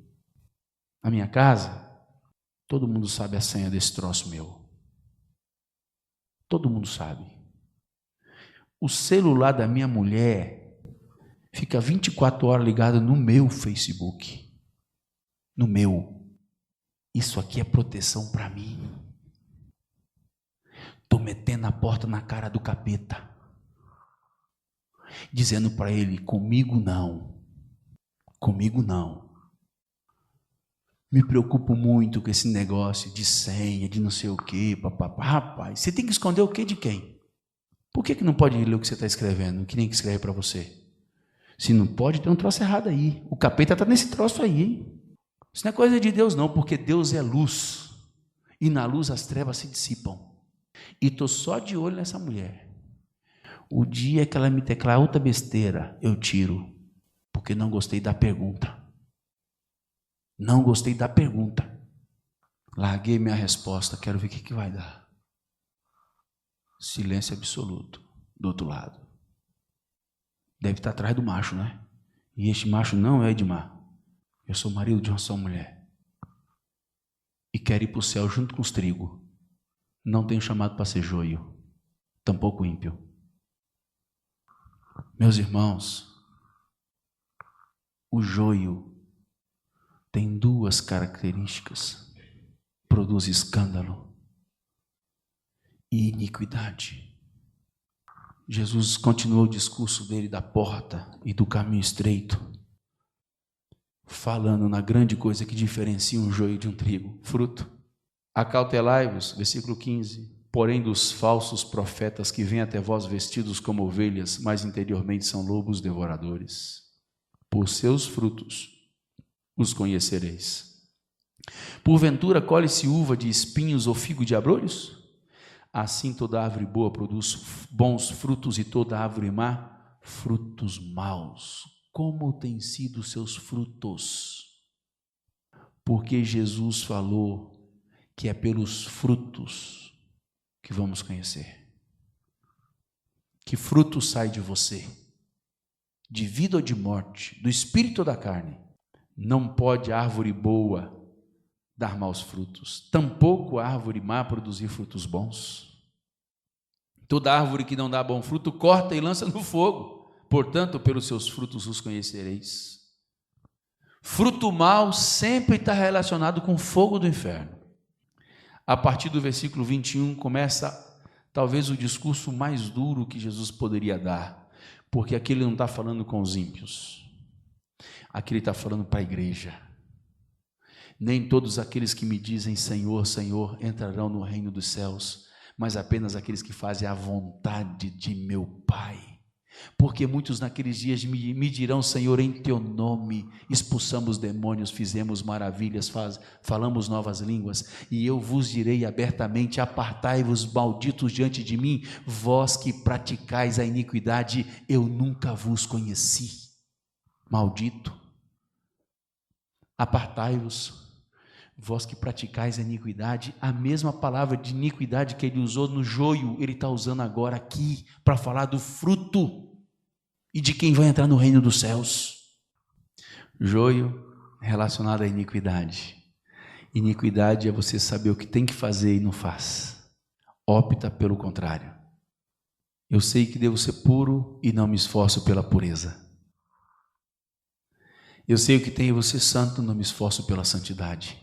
Na minha casa, todo mundo sabe a senha desse troço meu. Todo mundo sabe. O celular da minha mulher fica 24 horas ligado no meu Facebook. No meu. Isso aqui é proteção para mim. Estou metendo a porta na cara do capeta. Dizendo para ele, comigo não. Comigo não. Me preocupo muito com esse negócio de senha, de não sei o quê, papapá. Rapaz, você tem que esconder o quê de quem? Por que não pode ler o que você está escrevendo, que nem que escreve para você? Se não pode, tem um troço errado aí. O capeta está nesse troço aí, hein? Isso não é coisa de Deus não, porque Deus é luz. E na luz as trevas se dissipam. E estou só de olho nessa mulher. O dia que ela me declarar outra besteira, eu tiro. Porque não gostei da pergunta. Não gostei da pergunta. Larguei minha resposta, quero ver o que vai dar. Silêncio absoluto do outro lado. Deve estar atrás do macho, né? E este macho não é Edmar. Eu sou marido de uma só mulher. E quero ir para o céu junto com os trigos. Não tenho chamado para ser joio, tampouco ímpio. Meus irmãos, o joio tem 2 características: produz escândalo e iniquidade. Jesus continuou o discurso dele da porta e do caminho estreito, falando na grande coisa que diferencia um joio de um trigo: fruto. Acautelai-vos, versículo 15, porém dos falsos profetas que vêm até vós vestidos como ovelhas, mas interiormente são lobos devoradores. Por seus frutos os conhecereis. Porventura colhe-se uva de espinhos ou figo de abrolhos? Assim toda árvore boa produz bons frutos e toda árvore má, frutos maus. Como têm sido seus frutos? Porque Jesus falou que é pelos frutos que vamos conhecer. Que fruto sai de você? De vida ou de morte? Do espírito ou da carne? Não pode árvore boa dar maus frutos, tampouco a árvore má produzir frutos bons. Toda árvore que não dá bom fruto, corta e lança no fogo. Portanto, pelos seus frutos os conhecereis. Fruto mau sempre está relacionado com o fogo do inferno. A partir do versículo 21 começa talvez o discurso mais duro que Jesus poderia dar, porque aqui ele não está falando com os ímpios, aqui ele está falando para a igreja. Nem todos aqueles que me dizem Senhor, Senhor entrarão no reino dos céus, mas apenas aqueles que fazem a vontade de meu Pai. Porque muitos naqueles dias me dirão, Senhor, em teu nome expulsamos demônios, fizemos maravilhas, falamos novas línguas, e eu vos direi abertamente, apartai-vos malditos diante de mim, vós que praticais a iniquidade, eu nunca vos conheci. Maldito, apartai-vos, vós que praticais a iniquidade. A mesma palavra de iniquidade que ele usou no joio, ele está usando agora aqui, para falar do fruto, e de quem vai entrar no reino dos céus. Joio relacionado à iniquidade. Iniquidade é você saber o que tem que fazer e não faz. Opta pelo contrário. Eu sei que devo ser puro e não me esforço pela pureza. Eu sei o que tenho que ser santo, não me esforço pela santidade.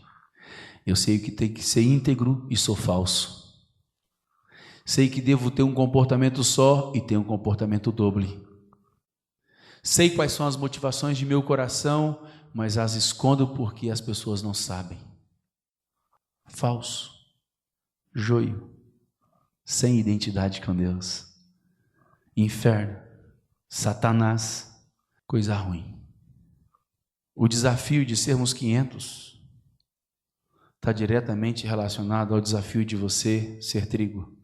Eu sei o que tem que ser íntegro e sou falso. Sei que devo ter um comportamento só e tenho um comportamento doble. Sei quais são as motivações de meu coração, mas as escondo porque as pessoas não sabem. Falso, joio, sem identidade com Deus. Inferno, Satanás, coisa ruim. O desafio de sermos 500 está diretamente relacionado ao desafio de você ser trigo.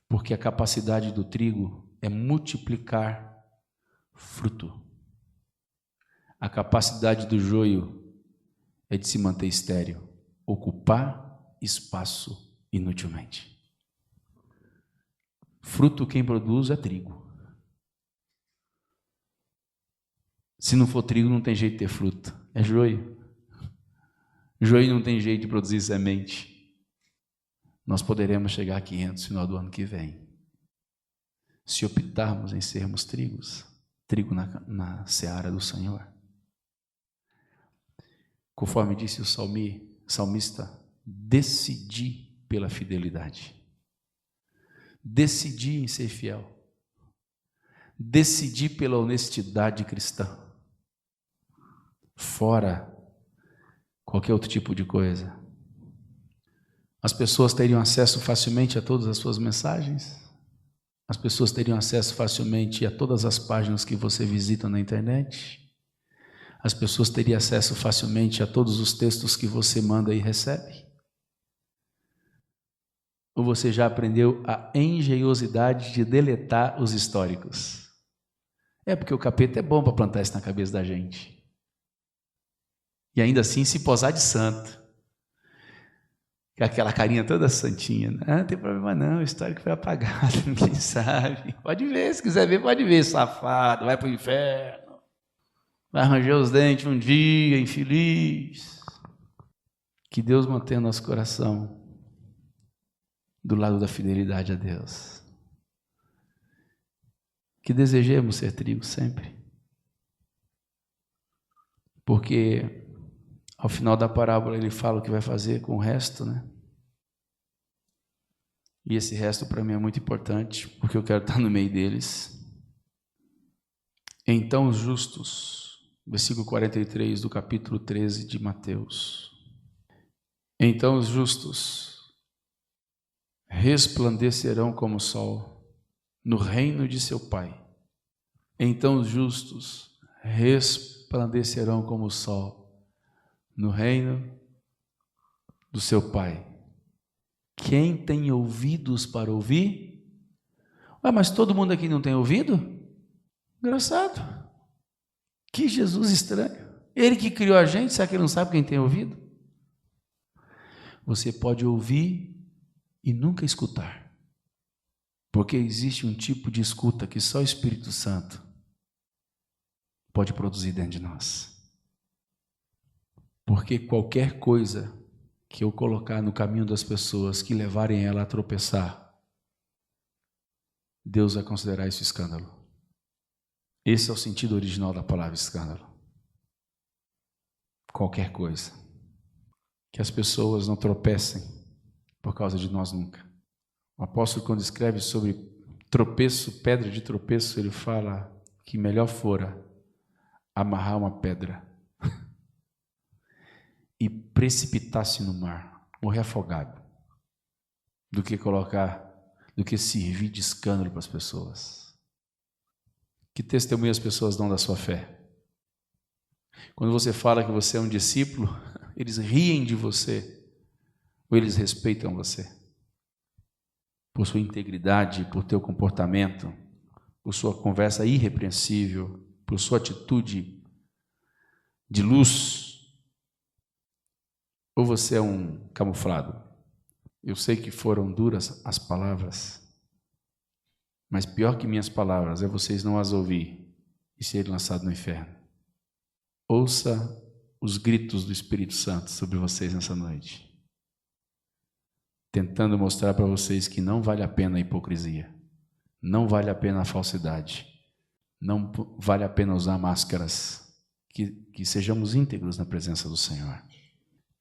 Porque a capacidade do trigo é multiplicar fruto. A capacidade do joio é de se manter estéril, ocupar espaço inutilmente. Fruto quem produz é trigo. Se não for trigo, não tem jeito de ter fruto. É joio. Joio não tem jeito de produzir semente. Nós poderemos chegar a 500 no final do ano que vem. Se optarmos em sermos trigos, trigo na seara do Senhor. Conforme disse o salmista, decidi pela fidelidade. Decidi em ser fiel. Decidi pela honestidade cristã. Fora qualquer outro tipo de coisa. As pessoas teriam acesso facilmente a todas as suas mensagens. As pessoas teriam acesso facilmente a todas as páginas que você visita na internet. As pessoas teriam acesso facilmente a todos os textos que você manda e recebe. Ou você já aprendeu a engenhosidade de deletar os históricos? É porque o capeta é bom para plantar isso na cabeça da gente. E ainda assim se posar de santo. Com aquela carinha toda santinha. Não tem problema não, o histórico foi apagado, ninguém sabe. Pode ver, se quiser ver, pode ver, safado, vai para o inferno. Vai arranjar os dentes um dia, infeliz. Que Deus mantenha nosso coração do lado da fidelidade a Deus. Que desejemos ser trigo sempre. Porque ao final da parábola ele fala o que vai fazer com o resto, né? E esse resto para mim é muito importante, porque eu quero estar no meio deles. Então os justos, versículo 43 do capítulo 13 de Mateus. Então os justos resplandecerão como o sol no reino de seu Pai. Então os justos resplandecerão como o sol no reino do seu Pai. Quem tem ouvidos para ouvir? Ué, mas todo mundo aqui não tem ouvido? Engraçado. Que Jesus estranho. Ele que criou a gente, será que ele não sabe quem tem ouvido? Você pode ouvir e nunca escutar. Porque existe um tipo de escuta que só o Espírito Santo pode produzir dentro de nós. Porque qualquer coisa que eu colocar no caminho das pessoas que levarem ela a tropeçar, Deus vai considerar isso escândalo. Esse é o sentido original da palavra escândalo. Qualquer coisa. Que as pessoas não tropecem por causa de nós nunca. O apóstolo, quando escreve sobre tropeço, pedra de tropeço, ele fala que melhor fora amarrar uma pedra e precipitar-se no mar, morrer afogado, do que servir de escândalo para as pessoas. Que testemunho as pessoas dão da sua fé? Quando você fala que você é um discípulo, eles riem de você ou eles respeitam você? Por sua integridade, por teu comportamento, por sua conversa irrepreensível, por sua atitude de luz, ou você é um camuflado? Eu sei que foram duras as palavras, mas pior que minhas palavras é vocês não as ouvir e serem lançados no inferno. Ouça os gritos do Espírito Santo sobre vocês nessa noite. tentando mostrar para vocês que não vale a pena a hipocrisia, não vale a pena a falsidade, não vale a pena usar máscaras, que sejamos íntegros na presença do Senhor.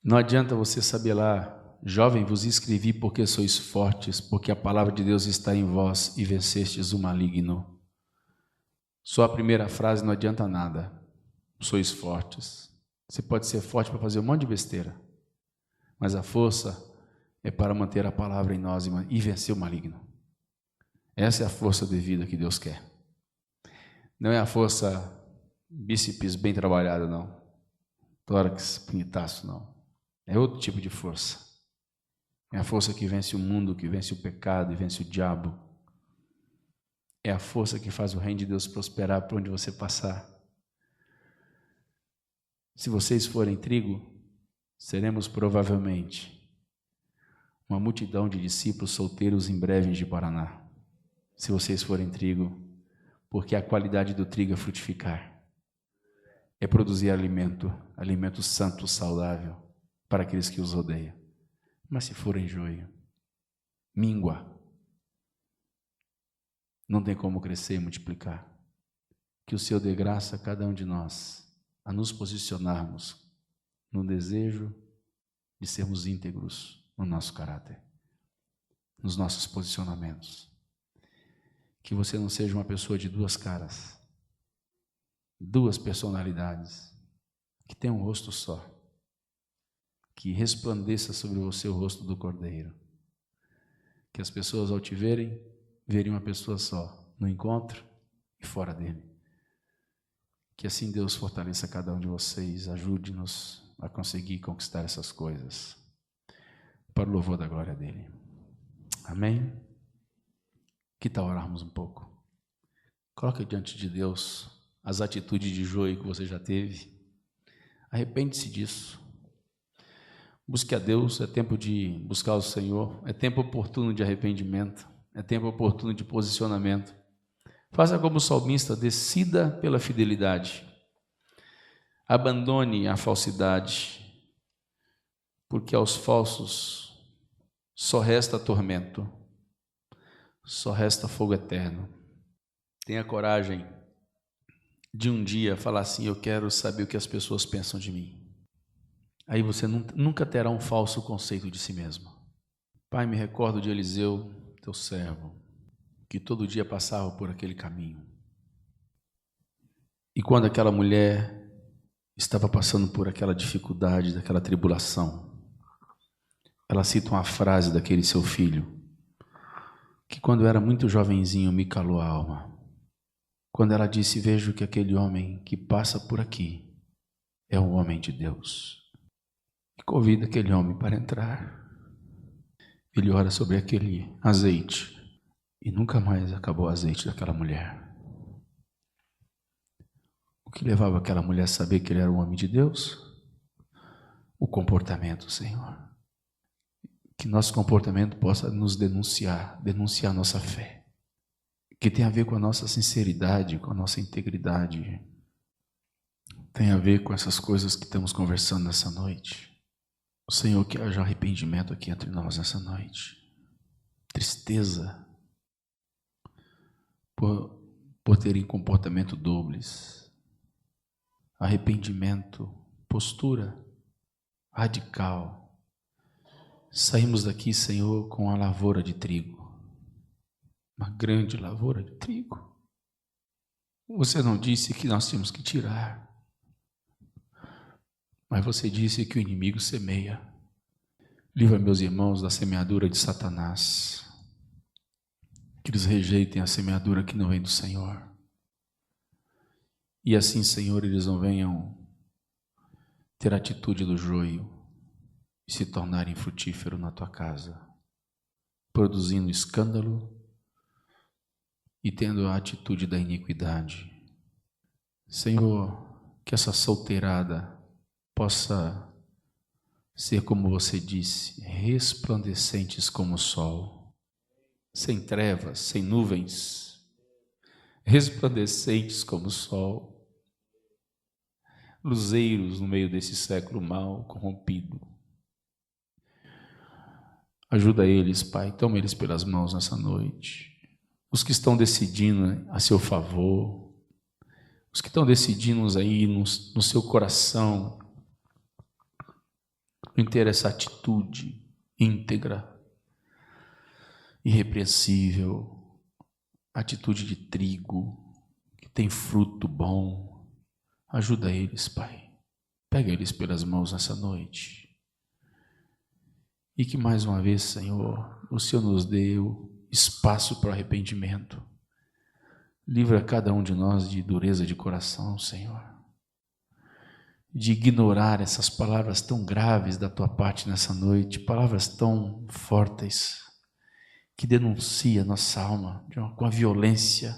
Não adianta você saber lá, jovem, vos escrevi porque sois fortes, porque a palavra de Deus está em vós e vencestes o maligno. Só a primeira frase não adianta nada. Sois fortes. Você pode ser forte para fazer um monte de besteira, mas a força é para manter a palavra em nós e vencer o maligno. Essa é a força de vida que Deus quer. Não é a força bíceps bem trabalhada, não. Tórax, punhetaço, não. É outro tipo de força. É a força que vence o mundo, que vence o pecado e vence o diabo. É a força que faz o reino de Deus prosperar por onde você passar. Se vocês forem trigo, seremos provavelmente uma multidão de discípulos solteiros em breve em Ji-Paraná. Se vocês forem trigo, porque a qualidade do trigo é frutificar, é produzir alimento, alimento santo, saudável, para aqueles que os rodeiam. Mas se forem joio, míngua, não tem como crescer e multiplicar. Que o Senhor dê graça a cada um de nós, a nos posicionarmos no desejo de sermos íntegros no nosso caráter, nos nossos posicionamentos. Que você não seja uma pessoa de duas caras, duas personalidades, que tenha um rosto só, que resplandeça sobre você o rosto do Cordeiro. Que as pessoas ao te verem, verem uma pessoa só, no encontro e fora dele. Que assim Deus fortaleça cada um de vocês, ajude-nos a conseguir conquistar essas coisas, para o louvor da glória dele. Amém? Que tal orarmos um pouco? Coloque diante de Deus as atitudes de joio que você já teve. Arrepende-se disso. Busque a Deus, é tempo de buscar o Senhor, é tempo oportuno de arrependimento, é tempo oportuno de posicionamento. Faça como o salmista, decida pela fidelidade. Abandone a falsidade, porque aos falsos só resta tormento, só resta fogo eterno. Tenha coragem de um dia falar assim: eu quero saber o que as pessoas pensam de mim. Aí você nunca terá um falso conceito de si mesmo. Pai, me recordo de Eliseu, teu servo, que todo dia passava por aquele caminho. E quando aquela mulher estava passando por aquela dificuldade, daquela tribulação, ela cita uma frase daquele seu filho, que quando era muito jovenzinho me calou a alma. Quando ela disse: vejo que aquele homem que passa por aqui é um homem de Deus. E convida aquele homem para entrar. Ele ora sobre aquele azeite e nunca mais acabou o azeite daquela mulher. O que levava aquela mulher a saber que ele era um homem de Deus? O comportamento, Senhor. Que nosso comportamento possa nos denunciar nossa fé. Que tem a ver com a nossa sinceridade, com a nossa integridade. Tem a ver com essas coisas que estamos conversando nessa noite. O Senhor, que haja arrependimento aqui entre nós nessa noite. Tristeza por terem comportamento dobles. Arrependimento, postura radical. Saímos daqui, Senhor, com a lavoura de trigo. Uma grande lavoura de trigo. Você não disse que nós tínhamos que tirar, mas você disse que o inimigo semeia. Livra meus irmãos da semeadura de Satanás, que eles rejeitem a semeadura que não vem do Senhor. E assim, Senhor, eles não venham ter a atitude do joio e se tornarem frutífero na tua casa, produzindo escândalo e tendo a atitude da iniquidade. Senhor, que essa solteirada possa ser, como você disse, resplandecentes como o sol, sem trevas, sem nuvens, resplandecentes como o sol, luzeiros no meio desse século mal corrompido. Ajuda eles, Pai, toma eles pelas mãos nessa noite. Os que estão decidindo a seu favor, os que estão decidindo aí no seu coração, em ter essa atitude íntegra, irrepreensível, atitude de trigo, que tem fruto bom. Ajuda eles, Pai. Pega eles pelas mãos nessa noite. E que mais uma vez, Senhor, o Senhor nos deu espaço para o arrependimento. Livra cada um de nós de dureza de coração, Senhor. De ignorar essas palavras tão graves da Tua parte nessa noite, palavras tão fortes, que denuncia nossa alma com a violência,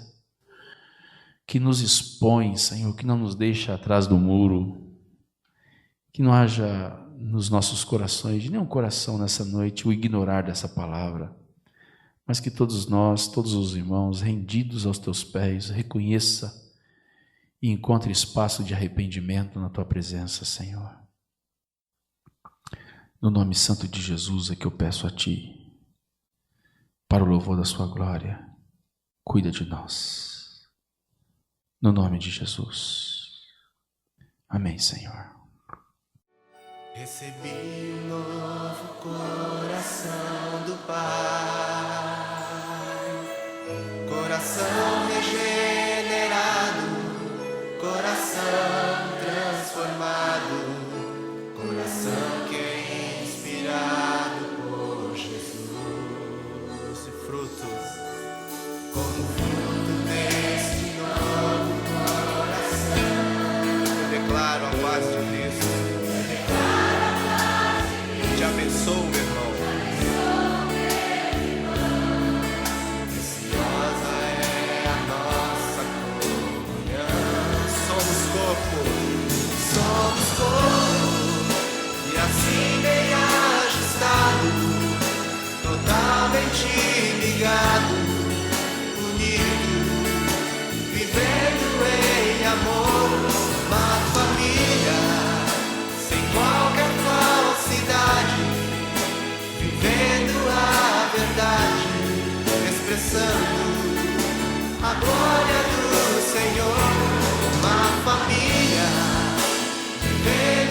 que nos expõe, Senhor, que não nos deixa atrás do muro, que não haja nos nossos corações, de nenhum coração nessa noite, o ignorar dessa palavra, mas que todos nós, todos os irmãos, rendidos aos Teus pés, reconheça e encontre espaço de arrependimento na Tua presença, Senhor. No nome santo de Jesus é que eu peço a Ti, para o louvor da Sua glória, cuida de nós. No nome de Jesus. Amém, Senhor. Recebi um novo coração do Pai, coração regenerado, coração transformado, coração que é inspirado por Jesus. E frutos, como fruto deste novo coração, eu declaro a paz de Cristo. Te abençoo, meu irmão. Preciosa é a nossa comunhão. Somos corpo, e assim bem ajustado, totalmente ligado, unido, vivendo em amor, uma família sem qualquer falsidade, vivendo a verdade, expressando a glória do Senhor, uma família vivendo